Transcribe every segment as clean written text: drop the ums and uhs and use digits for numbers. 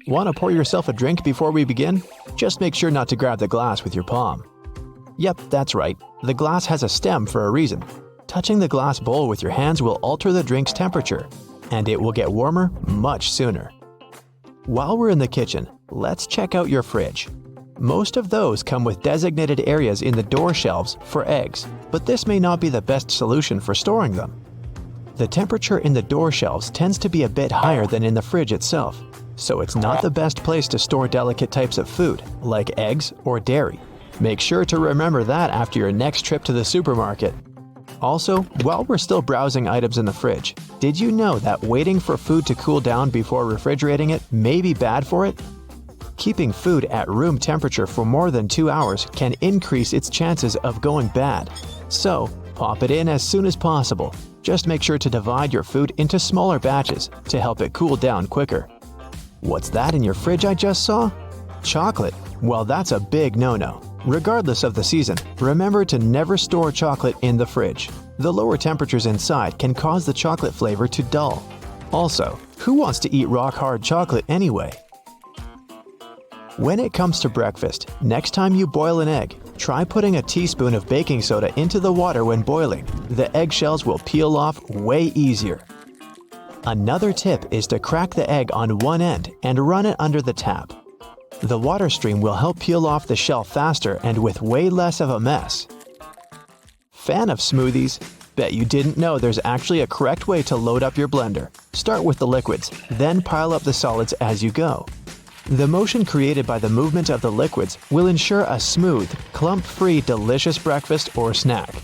Want to pour yourself a drink before we begin? Just make sure not to grab the glass with your palm. Yep, that's right. The glass has a stem for a reason. Touching the glass bowl with your hands will alter the drink's temperature, and it will get warmer much sooner. While we're in the kitchen, let's check out your fridge. Most of those come with designated areas in the door shelves for eggs, but this may not be the best solution for storing them. The temperature in the door shelves tends to be a bit higher than in the fridge itself, so it's not the best place to store delicate types of food, like eggs or dairy. Make sure to remember that after your next trip to the supermarket. Also, while we're still browsing items in the fridge, did you know that waiting for food to cool down before refrigerating it may be bad for it? Keeping food at room temperature for more than 2 hours can increase its chances of going bad. So, pop it in as soon as possible. Just make sure to divide your food into smaller batches to help it cool down quicker. What's that in your fridge I just saw? Chocolate. Well, that's a big no-no. Regardless of the season, remember to never store chocolate in the fridge. The lower temperatures inside can cause the chocolate flavor to dull. Also, who wants to eat rock-hard chocolate anyway? When it comes to breakfast, next time you boil an egg, try putting a teaspoon of baking soda into the water when boiling. The eggshells will peel off way easier. Another tip is to crack the egg on one end and run it under the tap. The water stream will help peel off the shell faster and with way less of a mess. Fan of smoothies? Bet you didn't know there's actually a correct way to load up your blender. Start with the liquids, then pile up the solids as you go. The motion created by the movement of the liquids will ensure a smooth, clump-free, delicious breakfast or snack.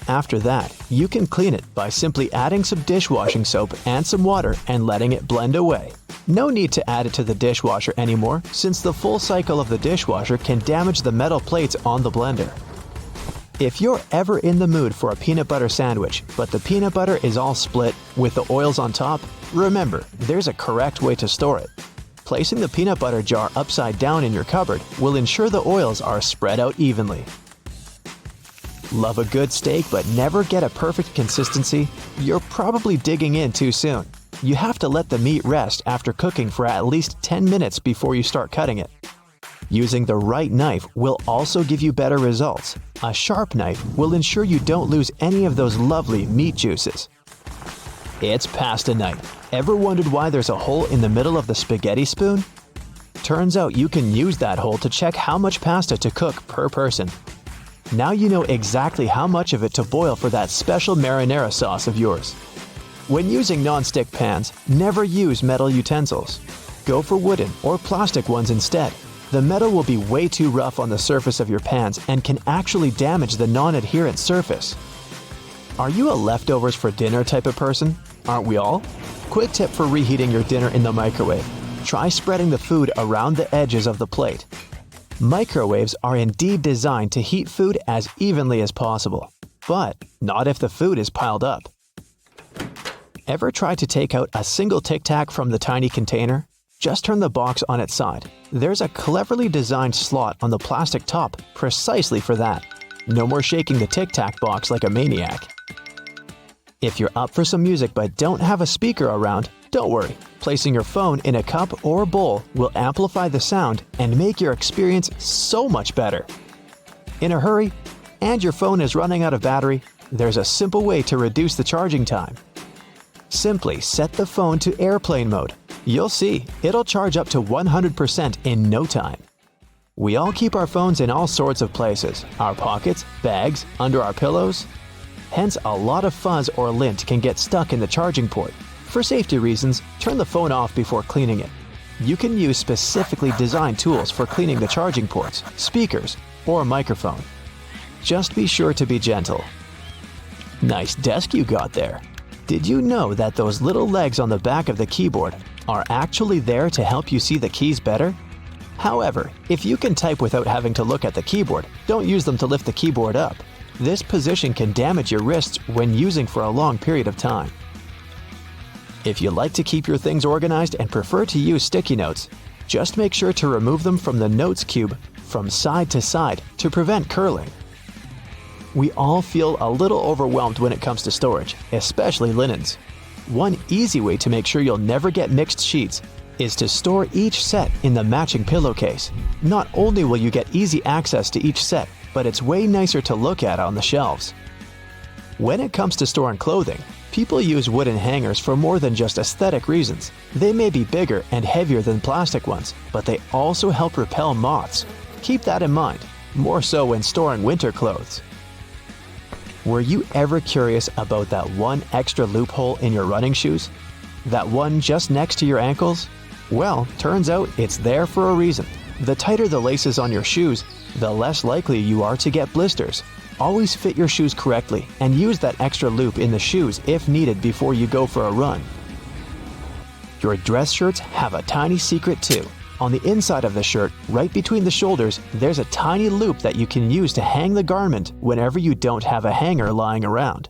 After that, you can clean it by simply adding some dishwashing soap and some water and letting it blend away. No need to add it to the dishwasher anymore, since the full cycle of the dishwasher can damage the metal plates on the blender. If you're ever in the mood for a peanut butter sandwich, but the peanut butter is all split with the oils on top, remember, there's a correct way to store it. Placing the peanut butter jar upside down in your cupboard will ensure the oils are spread out evenly. Love a good steak but never get a perfect consistency? You're probably digging in too soon. You have to let the meat rest after cooking for at least 10 minutes before you start cutting it. Using the right knife will also give you better results. A sharp knife will ensure you don't lose any of those lovely meat juices. It's pasta night. Ever wondered why there's a hole in the middle of the spaghetti spoon? Turns out you can use that hole to check how much pasta to cook per person. Now you know exactly how much of it to boil for that special marinara sauce of yours. When using non-stick pans, never use metal utensils. Go for wooden or plastic ones instead. The metal will be way too rough on the surface of your pans and can actually damage the non-adherent surface. Are you a leftovers for dinner type of person? Aren't we all? Quick tip for reheating your dinner in the microwave. Try spreading the food around the edges of the plate. Microwaves are indeed designed to heat food as evenly as possible, but not if the food is piled up. Ever try to take out a single Tic Tac from the tiny container? Just turn the box on its side. There's a cleverly designed slot on the plastic top precisely for that. No more shaking the Tic Tac box like a maniac. If you're up for some music but don't have a speaker around, don't worry. Placing your phone in a cup or bowl will amplify the sound and make your experience so much better. In a hurry, and your phone is running out of battery, there's a simple way to reduce the charging time. Simply set the phone to airplane mode. You'll see, it'll charge up to 100% in no time. We all keep our phones in all sorts of places, our pockets, bags, under our pillows. Hence, a lot of fuzz or lint can get stuck in the charging port. For safety reasons, turn the phone off before cleaning it. You can use specifically designed tools for cleaning the charging ports, speakers, or microphone. Just be sure to be gentle. Nice desk you got there. Did you know that those little legs on the back of the keyboard are actually there to help you see the keys better? However, if you can type without having to look at the keyboard, don't use them to lift the keyboard up. This position can damage your wrists when using for a long period of time. If you like to keep your things organized and prefer to use sticky notes, just make sure to remove them from the notes cube from side to side to prevent curling. We all feel a little overwhelmed when it comes to storage, especially linens. One easy way to make sure you'll never get mixed sheets is to store each set in the matching pillowcase. Not only will you get easy access to each set, but it's way nicer to look at on the shelves. When it comes to storing clothing, people use wooden hangers for more than just aesthetic reasons. They may be bigger and heavier than plastic ones, but they also help repel moths. Keep that in mind, more so when storing winter clothes. Were you ever curious about that one extra loophole in your running shoes? That one just next to your ankles? Well, turns out it's there for a reason. The tighter the laces on your shoes, the less likely you are to get blisters. Always fit your shoes correctly and use that extra loop in the shoes if needed before you go for a run. Your dress shirts have a tiny secret too. On the inside of the shirt, right between the shoulders, there's a tiny loop that you can use to hang the garment whenever you don't have a hanger lying around.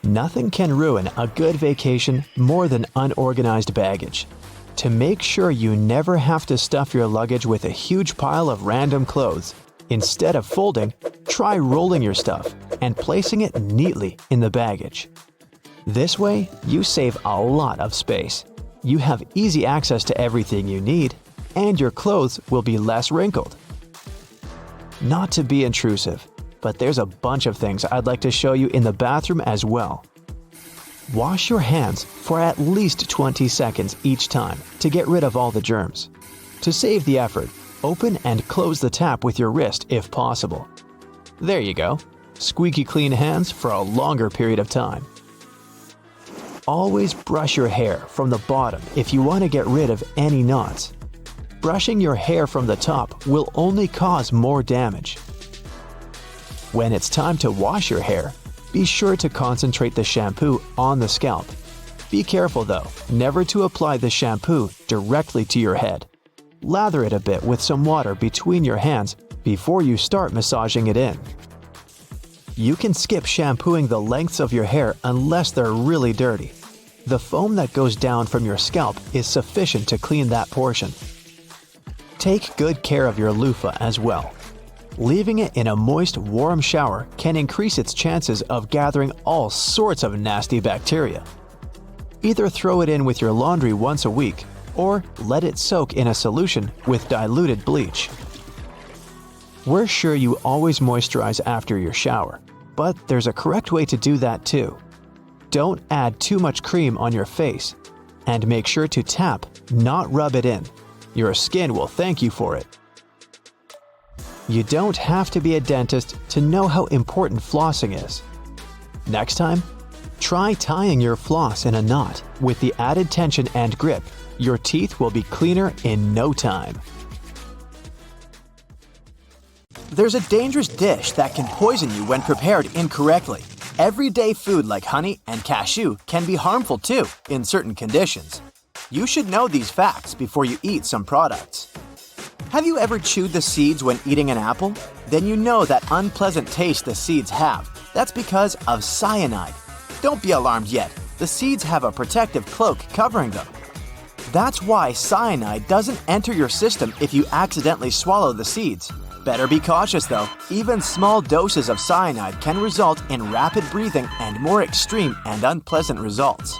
Nothing can ruin a good vacation more than unorganized baggage. To make sure you never have to stuff your luggage with a huge pile of random clothes, instead of folding, try rolling your stuff and placing it neatly in the baggage. This way, you save a lot of space. You have easy access to everything you need, and your clothes will be less wrinkled. Not to be intrusive, but there's a bunch of things I'd like to show you in the bathroom as well. Wash your hands for at least 20 seconds each time to get rid of all the germs. To save the effort, open and close the tap with your wrist if possible. There you go. Squeaky clean hands for a longer period of time. Always brush your hair from the bottom if you want to get rid of any knots. Brushing your hair from the top will only cause more damage. When it's time to wash your hair, be sure to concentrate the shampoo on the scalp. Be careful though, never to apply the shampoo directly to your head. Lather it a bit with some water between your hands before you start massaging it in. You can skip shampooing the lengths of your hair unless they're really dirty. The foam that goes down from your scalp is sufficient to clean that portion. Take good care of your loofah as well. Leaving it in a moist, warm shower can increase its chances of gathering all sorts of nasty bacteria. Either throw it in with your laundry once a week, or let it soak in a solution with diluted bleach. We're sure you always moisturize after your shower, but there's a correct way to do that too. Don't add too much cream on your face, and make sure to tap, not rub it in. Your skin will thank you for it. You don't have to be a dentist to know how important flossing is. Next time, try tying your floss in a knot. With the added tension and grip, your teeth will be cleaner in no time. There's a dangerous dish that can poison you when prepared incorrectly. Everyday food like honey and cashew can be harmful too in certain conditions. You should know these facts before you eat some products. Have you ever chewed the seeds when eating an apple? Then you know that unpleasant taste the seeds have. That's because of cyanide. Don't be alarmed yet. The seeds have a protective cloak covering them. That's why cyanide doesn't enter your system if you accidentally swallow the seeds. Better be cautious though. Even small doses of cyanide can result in rapid breathing and more extreme and unpleasant results.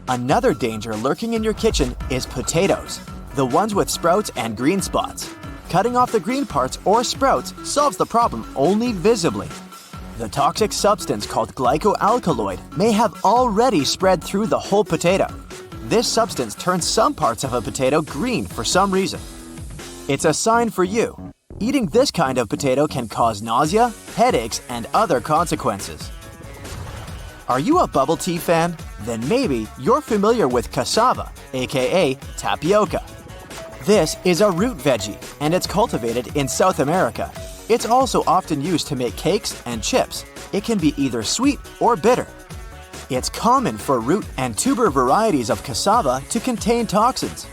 Another danger lurking in your kitchen is potatoes. The ones with sprouts and green spots. Cutting off the green parts or sprouts solves the problem only visibly. The toxic substance called glycoalkaloid may have already spread through the whole potato. This substance turns some parts of a potato green for some reason. It's a sign for you. Eating this kind of potato can cause nausea, headaches, and other consequences. Are you a bubble tea fan? Then maybe you're familiar with cassava, aka tapioca. This is a root veggie, and it's cultivated in South America. It's also often used to make cakes and chips. It can be either sweet or bitter. It's common for root and tuber varieties of cassava to contain toxins.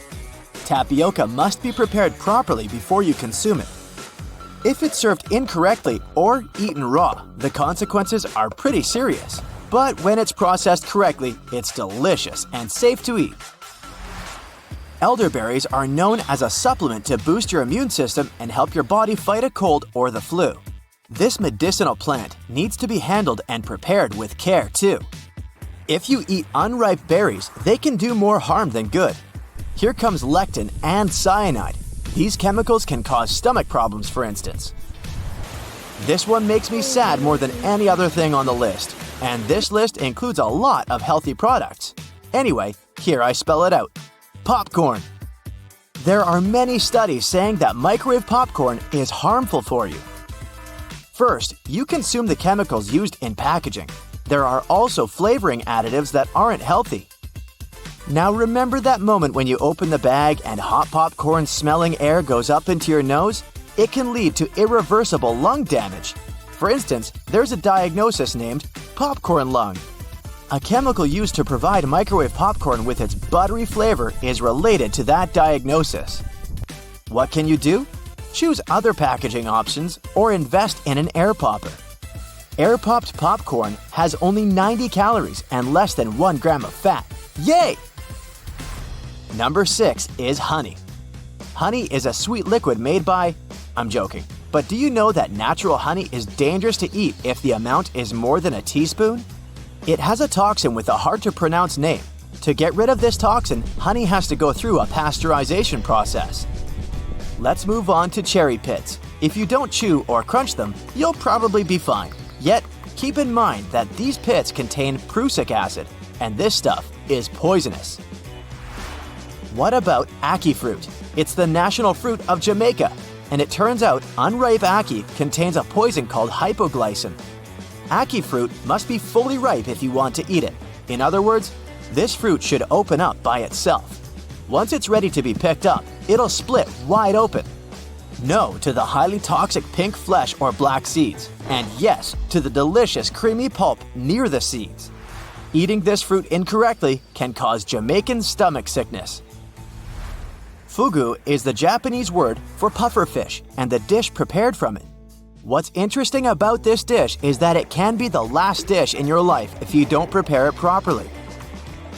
Tapioca must be prepared properly before you consume it. If it's served incorrectly or eaten raw, the consequences are pretty serious. But when it's processed correctly, it's delicious and safe to eat. Elderberries are known as a supplement to boost your immune system and help your body fight a cold or the flu. This medicinal plant needs to be handled and prepared with care too. If you eat unripe berries, they can do more harm than good. Here comes lectin and cyanide. These chemicals can cause stomach problems, for instance. This one makes me sad more than any other thing on the list, and this list includes a lot of healthy products. Anyway, here I spell it out. Popcorn. There are many studies saying that microwave popcorn is harmful for you. First, you consume the chemicals used in packaging. There are also flavoring additives that aren't healthy. Now remember that moment when you open the bag and hot popcorn smelling air goes up into your nose? It can lead to irreversible lung damage. For instance, there's a diagnosis named popcorn lung. A chemical used to provide microwave popcorn with its buttery flavor is related to that diagnosis. What can you do? Choose other packaging options or invest in an air popper. Air-popped popcorn has only 90 calories and less than 1 gram of fat. Yay! Number 6 is honey. Honey is a sweet liquid made by… I'm joking. But do you know that natural honey is dangerous to eat if the amount is more than a teaspoon? It has a toxin with a hard-to-pronounce name. To get rid of this toxin, honey has to go through a pasteurization process. Let's move on to cherry pits. If you don't chew or crunch them, you'll probably be fine. Yet, keep in mind that these pits contain prussic acid, and this stuff is poisonous. What about ackee fruit? It's the national fruit of Jamaica, and it turns out unripe ackee contains a poison called hypoglycin. Ackee fruit must be fully ripe if you want to eat it. In other words, this fruit should open up by itself. Once it's ready to be picked up, it'll split wide open. No to the highly toxic pink flesh or black seeds, and yes to the delicious creamy pulp near the seeds. Eating this fruit incorrectly can cause Jamaican stomach sickness. Fugu is the Japanese word for pufferfish and the dish prepared from it. What's interesting about this dish is that it can be the last dish in your life if you don't prepare it properly.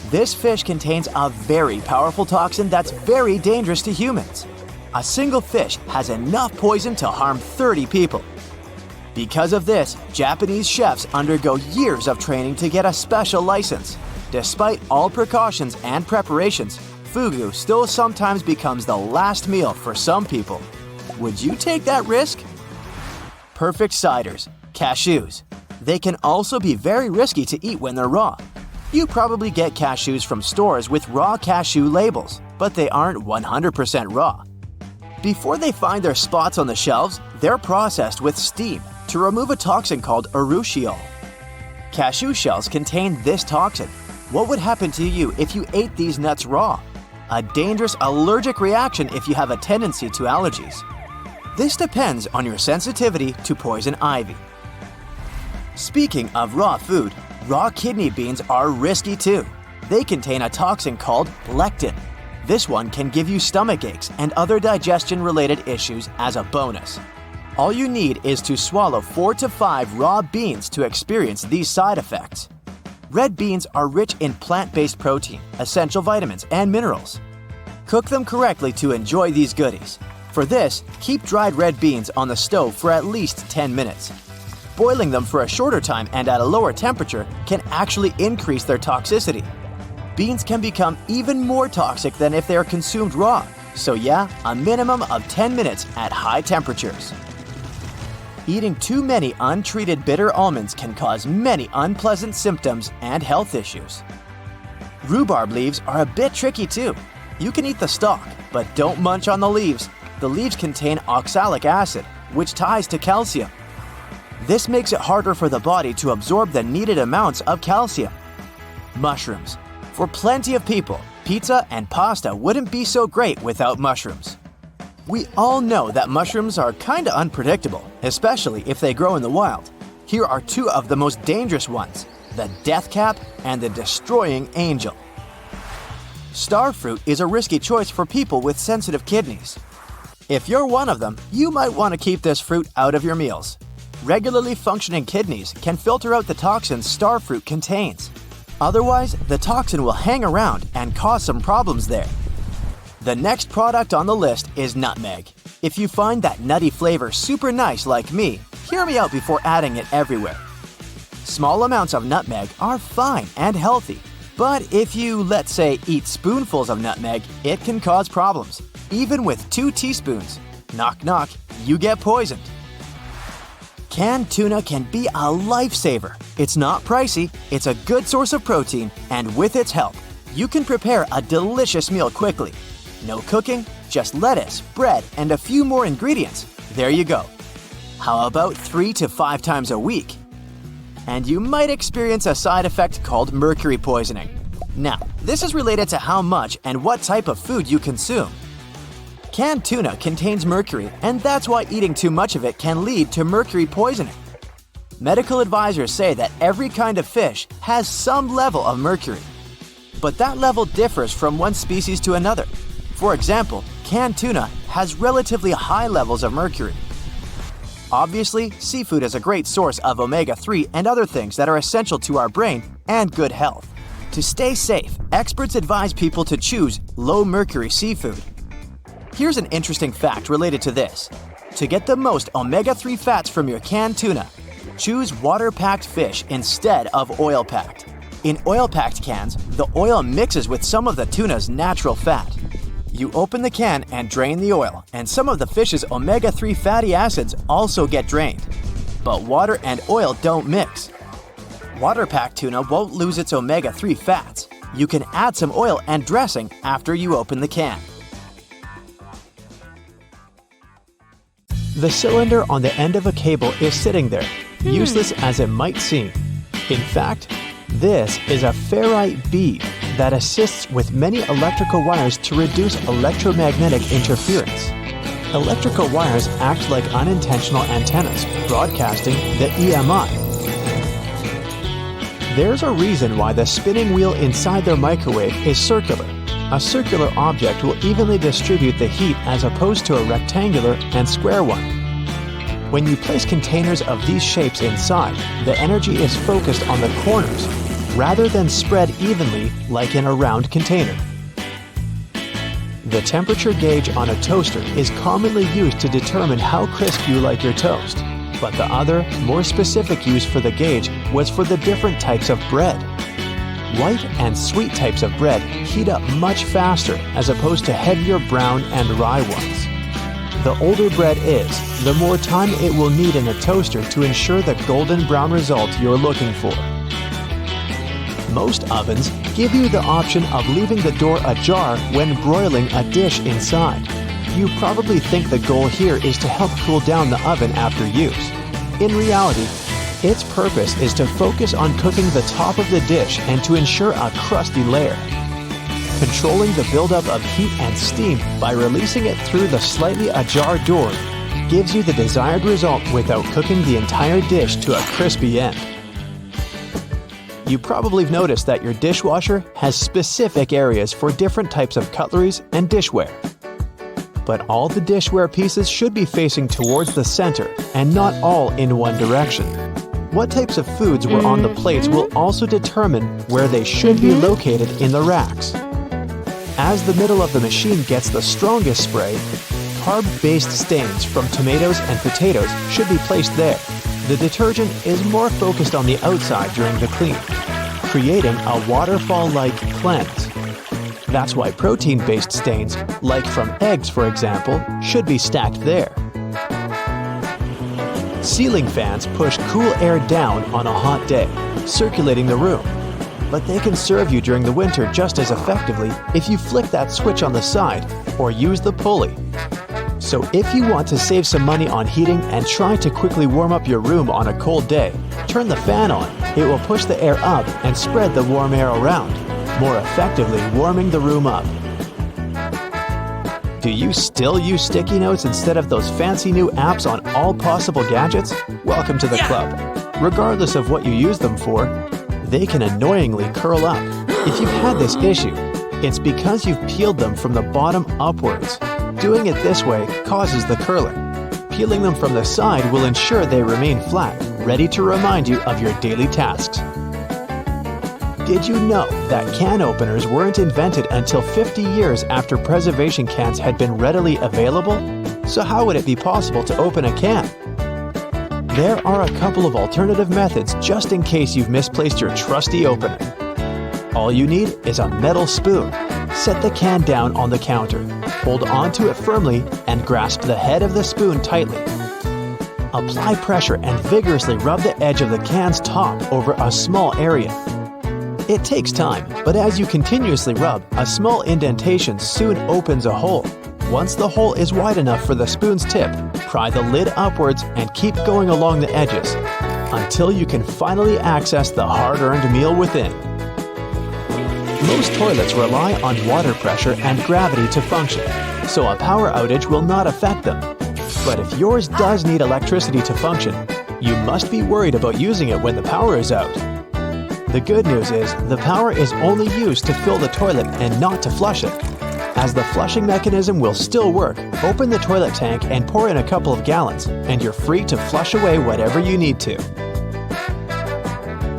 This fish contains a very powerful toxin that's very dangerous to humans. A single fish has enough poison to harm 30 people. Because of this, Japanese chefs undergo years of training to get a special license. Despite all precautions and preparations, fugu still sometimes becomes the last meal for some people. Would you take that risk? Perfect ciders, cashews. They can also be very risky to eat when they're raw. You probably get cashews from stores with raw cashew labels, but they aren't 100% raw. Before they find their spots on the shelves, they're processed with steam to remove a toxin called urushiol. Cashew shells contain this toxin. What would happen to you if you ate these nuts raw? A dangerous allergic reaction if you have a tendency to allergies. This depends on your sensitivity to poison ivy. Speaking of raw food, raw kidney beans are risky too. They contain a toxin called lectin. This one can give you stomach aches and other digestion-related issues as a bonus. All you need is to swallow 4 to 5 raw beans to experience these side effects. Red beans are rich in plant-based protein, essential vitamins, and minerals. Cook them correctly to enjoy these goodies. For this, keep dried red beans on the stove for at least 10 minutes. Boiling them for a shorter time and at a lower temperature can actually increase their toxicity. Beans can become even more toxic than if they are consumed raw. So yeah, a minimum of 10 minutes at high temperatures. Eating too many untreated bitter almonds can cause many unpleasant symptoms and health issues. Rhubarb leaves are a bit tricky too. You can eat the stalk, but don't munch on the leaves. The leaves contain oxalic acid, which ties to calcium. This makes it harder for the body to absorb the needed amounts of calcium. Mushrooms. For plenty of people, pizza and pasta wouldn't be so great without mushrooms. We all know that mushrooms are kinda unpredictable, especially if they grow in the wild. Here are 2 of the most dangerous ones, the death cap and the destroying angel. Starfruit is a risky choice for people with sensitive kidneys. If you're one of them, you might want to keep this fruit out of your meals. Regularly functioning kidneys can filter out the toxins starfruit contains. Otherwise, the toxin will hang around and cause some problems there. The next product on the list is nutmeg. If you find that nutty flavor super nice like me, hear me out before adding it everywhere. Small amounts of nutmeg are fine and healthy, but if you, let's say, eat spoonfuls of nutmeg, it can cause problems. Even with 2 teaspoons, knock knock, you get poisoned. Canned tuna can be a lifesaver. It's not pricey, it's a good source of protein, and with its help, you can prepare a delicious meal quickly. No cooking, just lettuce, bread, and a few more ingredients. There you go. How about 3 to 5 times a week? And you might experience a side effect called mercury poisoning. Now, this is related to how much and what type of food you consume. Canned tuna contains mercury, and that's why eating too much of it can lead to mercury poisoning. Medical advisors say that every kind of fish has some level of mercury, but that level differs from one species to another. For example, canned tuna has relatively high levels of mercury. Obviously, seafood is a great source of omega-3 and other things that are essential to our brain and good health. To stay safe, experts advise people to choose low-mercury seafood. Here's an interesting fact related to this. To get the most omega-3 fats from your canned tuna, choose water-packed fish instead of oil-packed. In oil-packed cans, the oil mixes with some of the tuna's natural fat. You open the can and drain the oil, and some of the fish's omega-3 fatty acids also get drained. But water and oil don't mix. Water-packed tuna won't lose its omega-3 fats. You can add some oil and dressing after you open the can. The cylinder on the end of a cable is sitting there, useless as it might seem. In fact, this is a ferrite bead that assists with many electrical wires to reduce electromagnetic interference. Electrical wires act like unintentional antennas, broadcasting the EMI. There's a reason why the spinning wheel inside their microwave is circular. A circular object will evenly distribute the heat as opposed to a rectangular and square one. When you place containers of these shapes inside, the energy is focused on the corners, rather than spread evenly like in a round container. The temperature gauge on a toaster is commonly used to determine how crisp you like your toast, but the other, more specific use for the gauge was for the different types of bread. White and sweet types of bread heat up much faster as opposed to heavier brown and rye ones. The older bread is, the more time it will need in a toaster to ensure the golden brown result you're looking for. Most ovens give you the option of leaving the door ajar when broiling a dish inside. You probably think the goal here is to help cool down the oven after use. In reality, its purpose is to focus on cooking the top of the dish and to ensure a crusty layer. Controlling the buildup of heat and steam by releasing it through the slightly ajar door gives you the desired result without cooking the entire dish to a crispy end. You probably have noticed that your dishwasher has specific areas for different types of cutleries and dishware. But all the dishware pieces should be facing towards the center and not all in one direction. What types of foods were on the plates will also determine where they should be located in the racks. As the middle of the machine gets the strongest spray, carb-based stains from tomatoes and potatoes should be placed there. The detergent is more focused on the outside during the clean, creating a waterfall-like cleanse. That's why protein-based stains, like from eggs for example, should be stacked there. Ceiling fans push cool air down on a hot day, circulating the room. But they can serve you during the winter just as effectively if you flick that switch on the side or use the pulley. So if you want to save some money on heating and try to quickly warm up your room on a cold day, turn the fan on. It will push the air up and spread the warm air around, more effectively warming the room up. Do you still use sticky notes instead of those fancy new apps on all possible gadgets? Welcome to the club. Regardless of what you use them for, they can annoyingly curl up. If you've had this issue, it's because you've peeled them from the bottom upwards. Doing it this way causes the curling. Peeling them from the side will ensure they remain flat, ready to remind you of your daily tasks. Did you know that can openers weren't invented until 50 years after preservation cans had been readily available? So how would it be possible to open a can? There are a couple of alternative methods just in case you've misplaced your trusty opener. All you need is a metal spoon. Set the can down on the counter, hold onto it firmly, and grasp the head of the spoon tightly. Apply pressure and vigorously rub the edge of the can's top over a small area. It takes time, but as you continuously rub, a small indentation soon opens a hole. Once the hole is wide enough for the spoon's tip, pry the lid upwards and keep going along the edges until you can finally access the hard-earned meal within. Most toilets rely on water pressure and gravity to function, so a power outage will not affect them. But if yours does need electricity to function, you must be worried about using it when the power is out. The good news is the power is only used to fill the toilet and not to flush it. As the flushing mechanism will still work, open the toilet tank and pour in a couple of gallons, and you're free to flush away whatever you need to.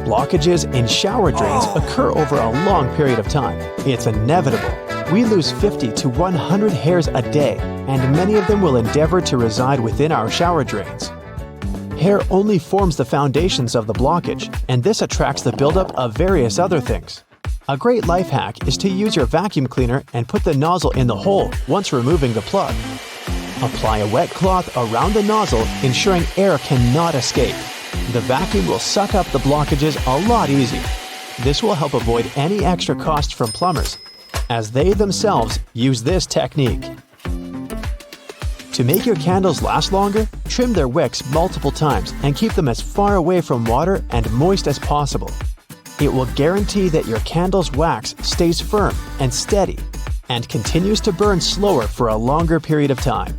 Blockages in shower drains occur over a long period of time. It's inevitable. We lose 50 to 100 hairs a day, and many of them will endeavor to reside within our shower drains. Hair only forms the foundations of the blockage, and this attracts the buildup of various other things. A great life hack is to use your vacuum cleaner and put the nozzle in the hole once removing the plug. Apply a wet cloth around the nozzle, ensuring air cannot escape. The vacuum will suck up the blockages a lot easier. This will help avoid any extra cost from plumbers, as they themselves use this technique. To make your candles last longer, trim their wicks multiple times and keep them as far away from water and moist as possible. It will guarantee that your candle's wax stays firm and steady and continues to burn slower for a longer period of time.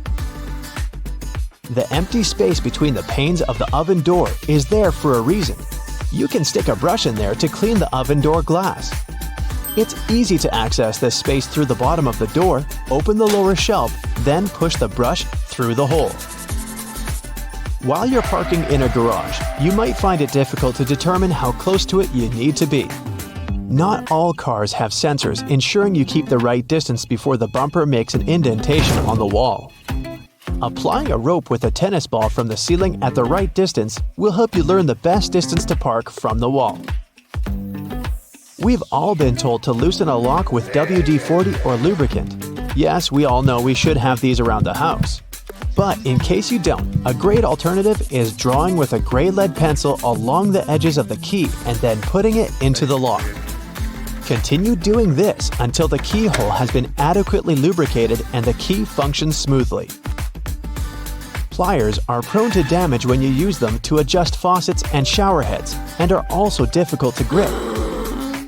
The empty space between the panes of the oven door is there for a reason. You can stick a brush in there to clean the oven door glass. It's easy to access this space through the bottom of the door, open the lower shelf, then push the brush through the hole. While you're parking in a garage, you might find it difficult to determine how close to it you need to be. Not all cars have sensors ensuring you keep the right distance before the bumper makes an indentation on the wall. Applying a rope with a tennis ball from the ceiling at the right distance will help you learn the best distance to park from the wall. We've all been told to loosen a lock with WD-40 or lubricant. Yes, we all know we should have these around the house. But in case you don't, a great alternative is drawing with a gray lead pencil along the edges of the key and then putting it into the lock. Continue doing this until the keyhole has been adequately lubricated and the key functions smoothly. Pliers are prone to damage when you use them to adjust faucets and shower heads and are also difficult to grip.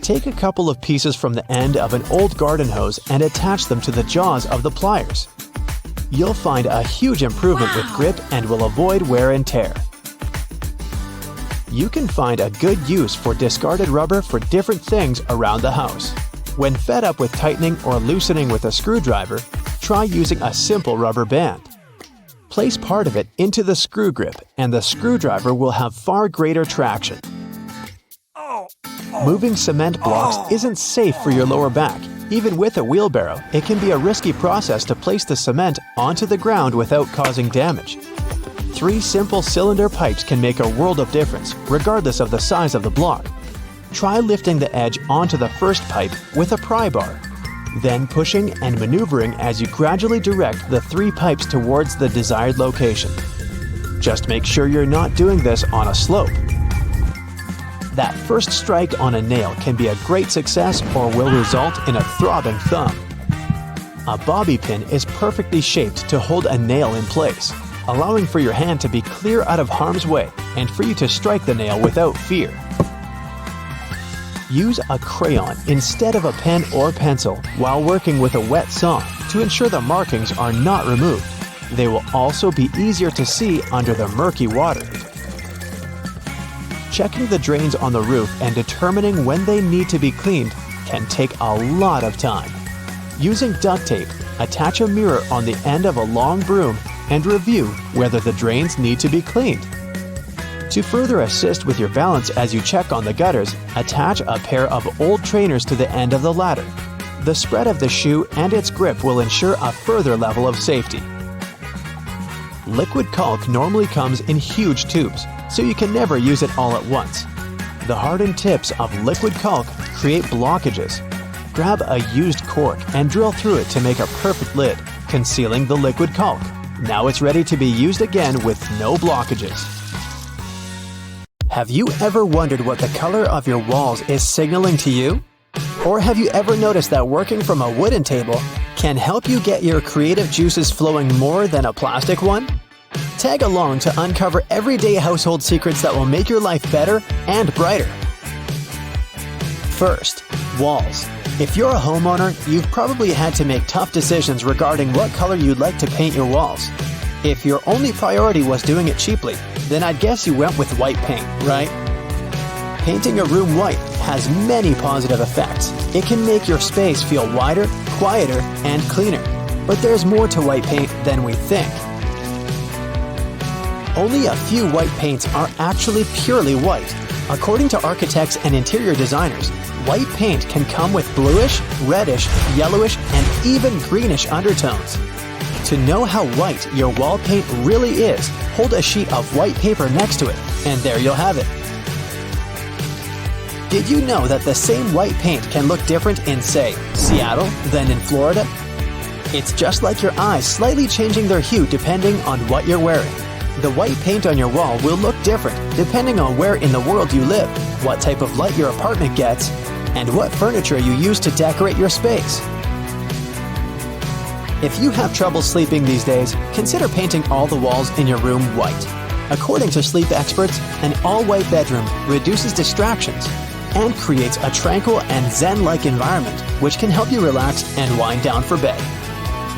Take a couple of pieces from the end of an old garden hose and attach them to the jaws of the pliers. You'll find a huge improvement with grip and will avoid wear and tear. You can find a good use for discarded rubber for different things around the house. When fed up with tightening or loosening with a screwdriver, try using a simple rubber band. Place part of it into the screw grip and the screwdriver will have far greater traction. Moving cement blocks isn't safe for your lower back. Even with a wheelbarrow, it can be a risky process to place the cement onto the ground without causing damage. 3 simple cylinder pipes can make a world of difference, regardless of the size of the block. Try lifting the edge onto the first pipe with a pry bar, then pushing and maneuvering as you gradually direct the 3 pipes towards the desired location. Just make sure you're not doing this on a slope. That first strike on a nail can be a great success or will result in a throbbing thumb. A bobby pin is perfectly shaped to hold a nail in place, allowing for your hand to be clear out of harm's way and for you to strike the nail without fear. Use a crayon instead of a pen or pencil while working with a wet saw to ensure the markings are not removed. They will also be easier to see under the murky water. Checking the drains on the roof and determining when they need to be cleaned can take a lot of time. Using duct tape, attach a mirror on the end of a long broom and review whether the drains need to be cleaned. To further assist with your balance as you check on the gutters, attach a pair of old trainers to the end of the ladder. The spread of the shoe and its grip will ensure a further level of safety. Liquid caulk normally comes in huge tubes, so you can never use it all at once. The hardened tips of liquid caulk create blockages. Grab a used cork and drill through it to make a perfect lid, concealing the liquid caulk. Now it's ready to be used again with no blockages. Have you ever wondered what the color of your walls is signaling to you? Or have you ever noticed that working from a wooden table can help you get your creative juices flowing more than a plastic one? Tag along to uncover everyday household secrets that will make your life better and brighter. First, walls. If you're a homeowner, you've probably had to make tough decisions regarding what color you'd like to paint your walls. If your only priority was doing it cheaply, then I'd guess you went with white paint, right? Painting a room white has many positive effects. It can make your space feel wider, quieter, and cleaner. But there's more to white paint than we think. Only a few white paints are actually purely white. According to architects and interior designers, white paint can come with bluish, reddish, yellowish, and even greenish undertones. To know how white your wall paint really is, hold a sheet of white paper next to it, and there you'll have it. Did you know that the same white paint can look different in, say, Seattle than in Florida? It's just like your eyes slightly changing their hue depending on what you're wearing. The white paint on your wall will look different depending on where in the world you live, what type of light your apartment gets, and what furniture you use to decorate your space. If you have trouble sleeping these days, consider painting all the walls in your room white. According to sleep experts, an all-white bedroom reduces distractions and creates a tranquil and zen-like environment, which can help you relax and wind down for bed.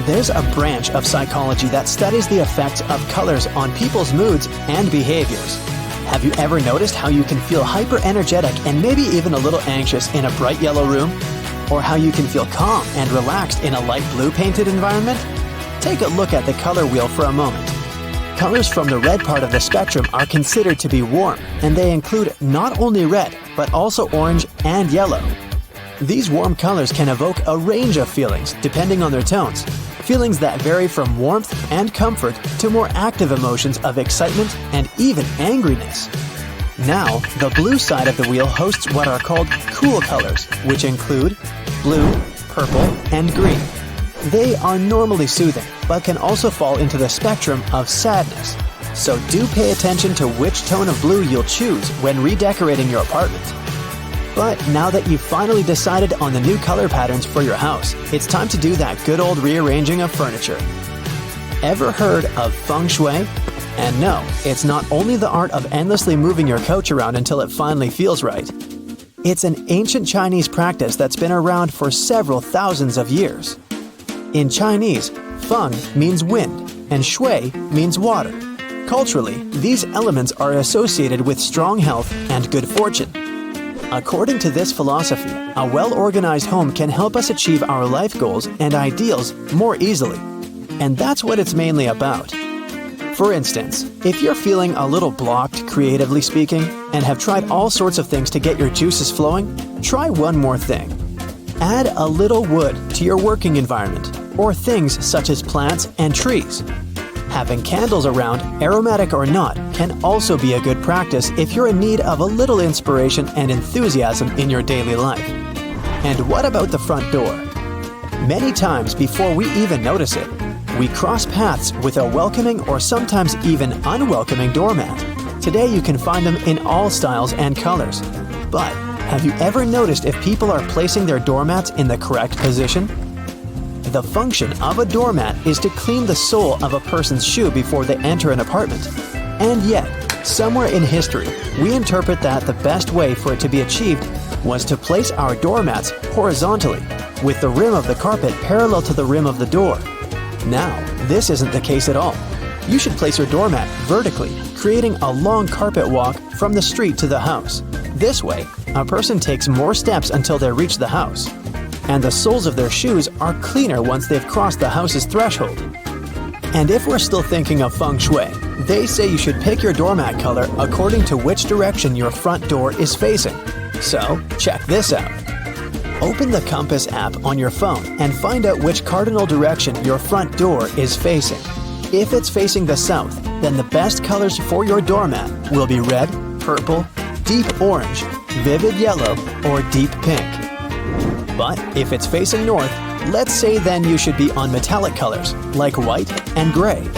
There's a branch of psychology that studies the effects of colors on people's moods and behaviors. Have you ever noticed how you can feel hyper-energetic and maybe even a little anxious in a bright yellow room? Or how you can feel calm and relaxed in a light blue painted environment? Take a look at the color wheel for a moment. Colors from the red part of the spectrum are considered to be warm, and they include not only red, but also orange and yellow. These warm colors can evoke a range of feelings depending on their tones, feelings that vary from warmth and comfort to more active emotions of excitement and even angriness. Now, the blue side of the wheel hosts what are called cool colors, which include blue, purple, and green. They are normally soothing, but can also fall into the spectrum of sadness. So do pay attention to which tone of blue you'll choose when redecorating your apartment. But now that you've finally decided on the new color patterns for your house, it's time to do that good old rearranging of furniture. Ever heard of feng shui? And no, it's not only the art of endlessly moving your couch around until it finally feels right. It's an ancient Chinese practice that's been around for several thousands of years. In Chinese, feng means wind, and shui means water. Culturally, these elements are associated with strong health and good fortune. According to this philosophy, a well-organized home can help us achieve our life goals and ideals more easily. And that's what it's mainly about. For instance, if you're feeling a little blocked, creatively speaking, and have tried all sorts of things to get your juices flowing, try one more thing. Add a little wood to your working environment, or things such as plants and trees. Having candles around, aromatic or not, can also be a good practice if you're in need of a little inspiration and enthusiasm in your daily life. And what about the front door? Many times before we even notice it, we cross paths with a welcoming or sometimes even unwelcoming doormat. Today you can find them in all styles and colors. But have you ever noticed if people are placing their doormats in the correct position? The function of a doormat is to clean the sole of a person's shoe before they enter an apartment. And yet, somewhere in history, we interpret that the best way for it to be achieved was to place our doormats horizontally, with the rim of the carpet parallel to the rim of the door. Now, this isn't the case at all. You should place your doormat vertically, creating a long carpet walk from the street to the house. This way, a person takes more steps until they reach the house, and the soles of their shoes are cleaner once they've crossed the house's threshold. And if we're still thinking of feng shui, they say you should pick your doormat color according to which direction your front door is facing. So, check this out. Open the Compass app on your phone and find out which cardinal direction your front door is facing. If it's facing the south, then the best colors for your doormat will be red, purple, deep orange, vivid yellow, or deep pink. But if it's facing north, let's say then you should be on metallic colors like white and gray.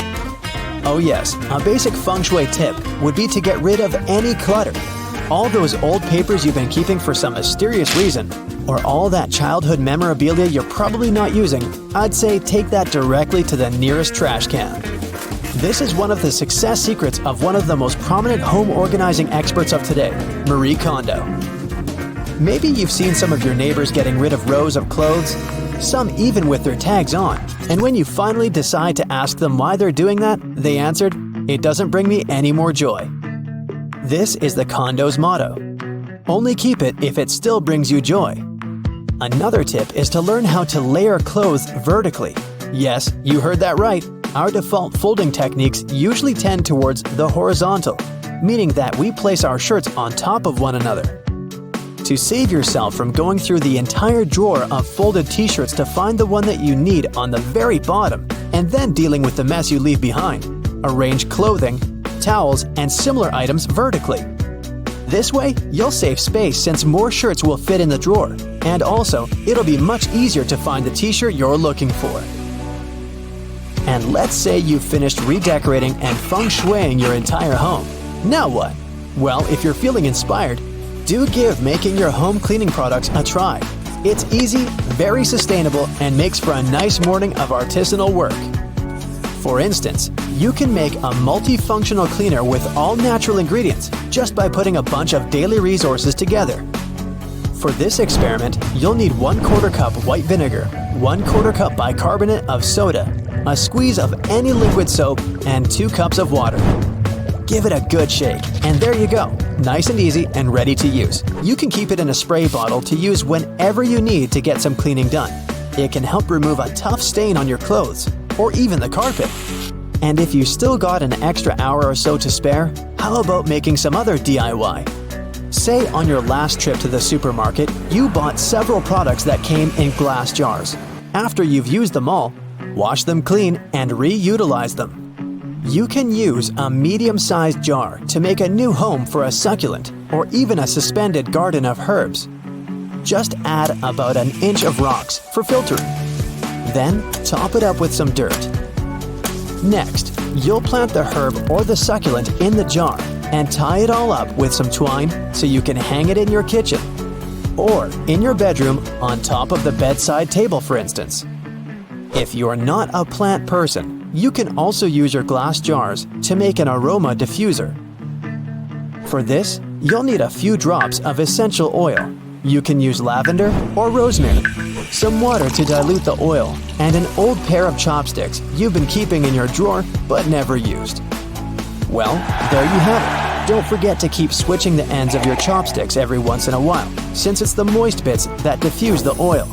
Oh yes, a basic feng shui tip would be to get rid of any clutter. All those old papers you've been keeping for some mysterious reason, or all that childhood memorabilia you're probably not using, I'd say take that directly to the nearest trash can. This is one of the success secrets of one of the most prominent home organizing experts of today, Marie Kondo. Maybe you've seen some of your neighbors getting rid of rows of clothes, some even with their tags on, and when you finally decide to ask them why they're doing that, they answered, "It doesn't bring me any more joy." This is the Kondo's motto. Only keep it if it still brings you joy. Another tip is to learn how to layer clothes vertically. Yes, you heard that right. Our default folding techniques usually tend towards the horizontal, meaning that we place our shirts on top of one another. To save yourself from going through the entire drawer of folded t-shirts to find the one that you need on the very bottom, and then dealing with the mess you leave behind, arrange clothing, towels, and similar items vertically. This way, you'll save space since more shirts will fit in the drawer, and also, it'll be much easier to find the t-shirt you're looking for. And let's say you've finished redecorating and feng shuiing your entire home. Now what? Well, if you're feeling inspired, do give making your home cleaning products a try. It's easy, very sustainable, and makes for a nice morning of artisanal work. For instance, you can make a multifunctional cleaner with all natural ingredients just by putting a bunch of daily resources together. For this experiment, you'll need 1/4 cup white vinegar, 1/4 cup bicarbonate of soda, a squeeze of any liquid soap, and 2 cups of water. Give it a good shake, and there you go, nice and easy and ready to use. You can keep it in a spray bottle to use whenever you need to get some cleaning done. It can help remove a tough stain on your clothes, or even the carpet. And if you still got an extra hour or so to spare, how about making some other DIY? Say on your last trip to the supermarket, you bought several products that came in glass jars. After you've used them all, wash them clean and reutilize them. You can use a medium-sized jar to make a new home for a succulent or even a suspended garden of herbs. Just add about 1 inch of rocks for filtering. Then top it up with some dirt. Next, you'll plant the herb or the succulent in the jar and tie it all up with some twine so you can hang it in your kitchen or in your bedroom on top of the bedside table, for instance. If you're not a plant person, you can also use your glass jars to make an aroma diffuser. For this, you'll need a few drops of essential oil. You can use lavender or rosemary, some water to dilute the oil, and an old pair of chopsticks you've been keeping in your drawer but never used. Well, there you have it. Don't forget to keep switching the ends of your chopsticks every once in a while, since it's the moist bits that diffuse the oil.